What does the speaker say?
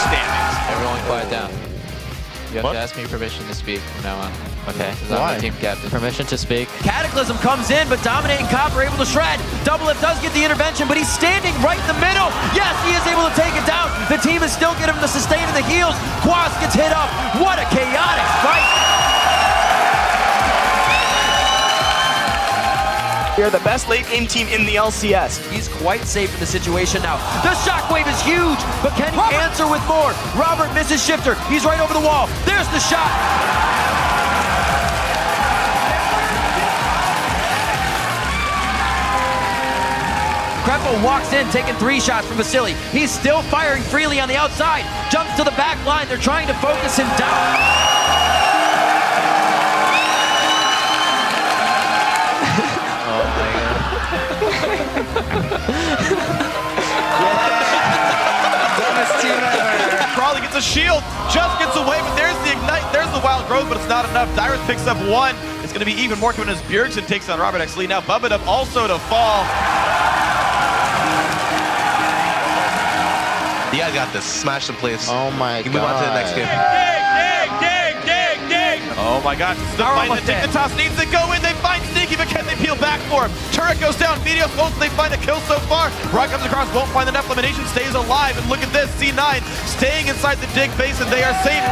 standings. Everyone quiet down. You have What? to ask me permission to speak from now on. Okay. Because I'm the team captain. Permission to speak. Cataclysm comes in, but Dominate and Cop are able to shred. Double Lift does get the intervention, but he's standing right in the middle. Yes, he is able to take it down. The team is still getting him the sustain in the heels. Quas gets hit up. What a chaotic fight. We are the best late game team in the LCS. He's quite safe in the situation now. The shockwave is huge, but can he answer with more? Robert misses Shifter. He's right over the wall. There's the shot. Kreppo walks in, taking 3 shots from Vasily. He's still firing freely on the outside. Jumps to the back line. They're trying to focus him down. Crawley gets a shield, just gets away, but there's the ignite, there's the wild growth, but it's not enough. Dyrus picks up 1. It's going to be even more coming as Bjergsen takes on Robert X. Lee. Now Bubba up also to fall. You guys got this. Smash them, please. Oh my god. Move on to the next game. Dig! Oh my gosh, this is the fight that Dignitas needs to go in. They find Sneaky, but can they peel back for him? Turret goes down, Meteos ults, they find a kill so far. Rock comes across, won't find the Neph. Elimination stays alive, and look at this, C9 staying inside the dig base, and they are safe.